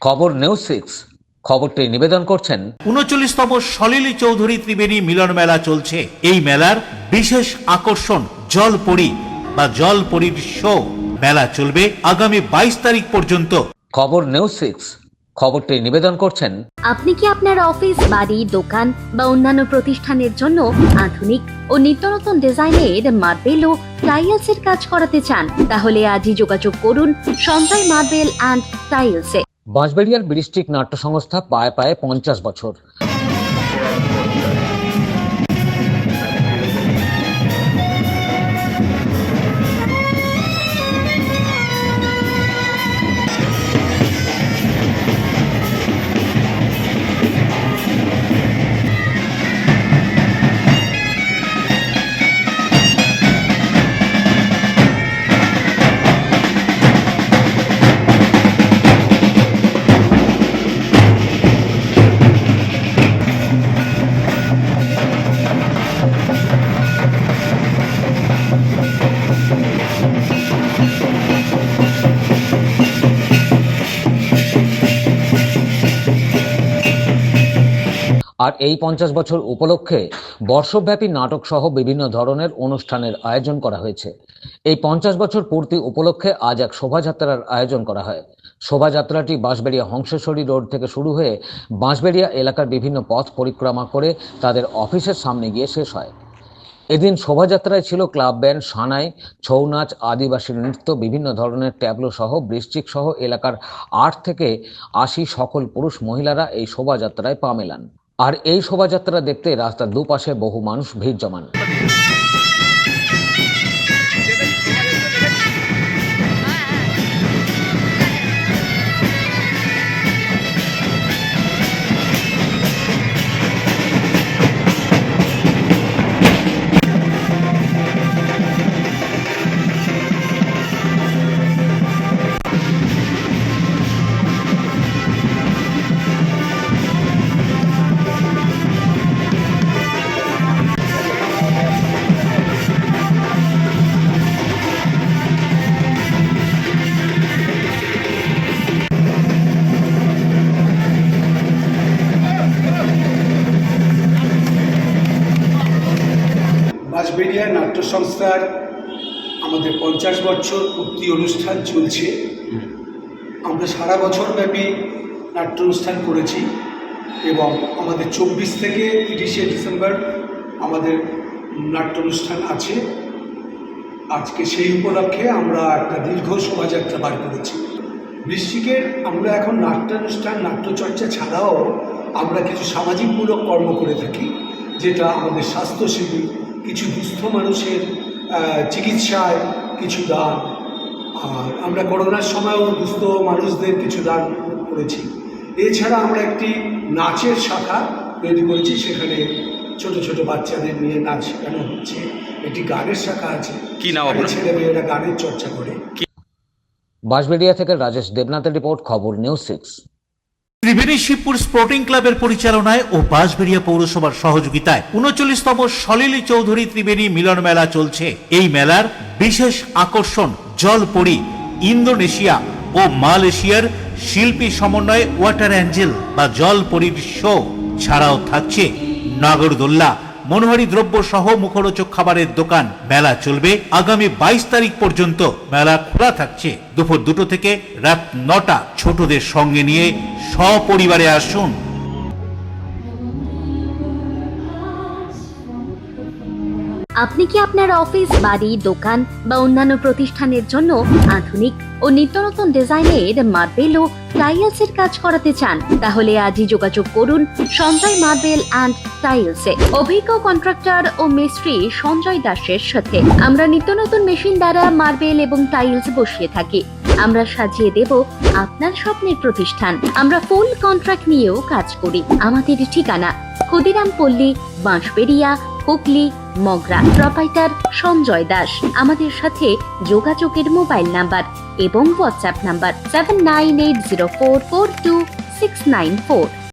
খবর নিউজ 6 খবরটি নিবেদন করছেন ৩৯তম সলিল চৌধুরী ত্রিবেণী মিলন মেলা চলছে। এই মেলার বিশেষ আকর্ষণ জলপরী বা জলপরীর শো। মেলা চলবে আগামী ২২ তারিখ পর্যন্ত। খবর নিউজ 6 খবরটি নিবেদন করছেন আপনি কি আপনার অফিস, বাড়ি, দোকান বা অন্যান্য প্রতিষ্ঠানের জন্য আধুনিক ও নিত্যনতুন ডিজাইনের মার্বেল ও টাইলসের কাজ করাতে চান? তাহলে আজই যোগাযোগ করুন সঞ্জয় মার্বেল অ্যান্ড টাইলসে। বাঁশবেড়িয়ার বৃষ্টিক নাট্য সংস্থা পায়ে পায়ে 50 বছর। আর এই 50 বছর উপলক্ষে বর্ষব্যাপী নাটক সহ বিভিন্ন ধরনের অনুষ্ঠানের আয়োজন করা হয়েছে। এই 50 বছর পূর্তি উপলক্ষে আজ এক শোভাযাত্রার আয়োজন করা হয়। শোভাযাত্রাটি বাঁশবেড়িয়া হংসেশ্বরী রোড থেকে শুরু হয়ে বাঁশবেড়িয়া এলাকার বিভিন্ন পথ পরিক্রমা করে তাদের অফিসের সামনে গিয়ে শেষ হয়। এদিন শোভাযাত্রায় ছিল ক্লাব ব্যান্ড, সানাই, ছৌ নাচ, আদিবাসী নৃত্য, বিভিন্ন ধরনের ট্যাবলো সহ বৃশ্চিক সহ এলাকার 8 থেকে 80 সকল পুরুষ মহিলারা এই শোভাযাত্রায় পা মেলান। আর এই শোভাযাত্রা দেখতে রাস্তার দুপাশে বহু মানুষ ভিড় জমান। বাঁশবেড়িয়া নাট্য সংস্থার আমাদের 50 বছর পূর্তি অনুষ্ঠান চলছে। আমরা সারা বছর ব্যাপী নাট্য অনুষ্ঠান করেছি এবং আমাদের 24 থেকে 30শে ডিসেম্বর আমাদের নাট্য অনুষ্ঠান আছে। আজকে সেই উপলক্ষে আমরা একটা দীর্ঘ শোভাযাত্রা বার করেছি। বৃশ্চিকের আমরা এখন নাট্যানুষ্ঠান, নাট্যচর্চা ছাড়াও আমরা কিছু সামাজিকমূলক কর্ম করে থাকি, যেটা আমাদের স্বাস্থ্য শিবির, কিছু দুস্থ মানুষের চিকিৎসায় কিছু দান, আর আমরা করোনার সময়ও দুস্থ মানুষদের কিছু দান করেছি। এছাড়া আমরা একটি নাচের শাখা তৈরি করেছি, সেখানে ছোট ছোট বাচ্চাদের নিয়ে নাচ শেখানো হচ্ছে। একটি গানের শাখা আছে, কি নাম? ছেলেমেয়েরা গানের চর্চা করে। বাঁশবেড়িয়া থেকে রাজেশ দেবনাথের রিপোর্ট, খবর নিউজ 6। ত্রিবেণী শিবপুর স্পোর্টিং ক্লাবের পরিচালনায় ও বাঁশবেড়িয়া পৌরসভার সহযোগিতায় ৩৯তম সলিল চৌধুরী ত্রিবেণী মিলন মেলা চলছে। এই মেলার বিশেষ আকর্ষণ জলপরী, ইন্দোনেশিয়া ও মালয়েশিয়ার শিল্পী সমন্বয়ে ওয়াটার অ্যাঞ্জেল বা জলপরীর শো ছাড়াও থাকছে নাগরদোল্লা, মনোহারী দ্রব্য সহ মুখরোচক খাবারের দোকান। মেলা চলবে আগামী ২২ তারিখ পর্যন্ত। মেলা খোলা থাকছে দুপুর 2টো থেকে রাত 9টা। ছোটদের সঙ্গে নিয়ে সপরিবারে আসুন। আপনি কি আপনার অফিস, বাড়ি, দোকান বা অন্যান্য প্রতিষ্ঠানের জন্য আধুনিক ও নিত্যনতুন ডিজাইনের মার্বেল ও টাইলসের কাজ করাতে চান? তাহলে আজই যোগাযোগ করুন সঞ্জয় মার্বেল অ্যান্ড টাইলসে। অভিজ্ঞ কন্ট্রাক্টর ও মিস্ত্রি সঞ্জয় দাসের সাথে আমরা নিত্যনতুন মেশিন দ্বারা মার্বেল এবং টাইলস বসিয়ে থাকি। আমরা সাজিয়ে দেব আপনার স্বপ্নের প্রতিষ্ঠান। আমরা ফুল কন্ট্রাক্ট নিয়েও কাজ করি। আমাদের ঠিকানা ক্ষুদিরাম পল্লী, বাঁশবেড়িয়া, হুগলি, মগরা। প্রোপাইটার সঞ্জয় দাস। আমাদের সাথে যোগাযোগের মোবাইল নাম্বার এবং হোয়াটসঅ্যাপ নাম্বার 7980442694।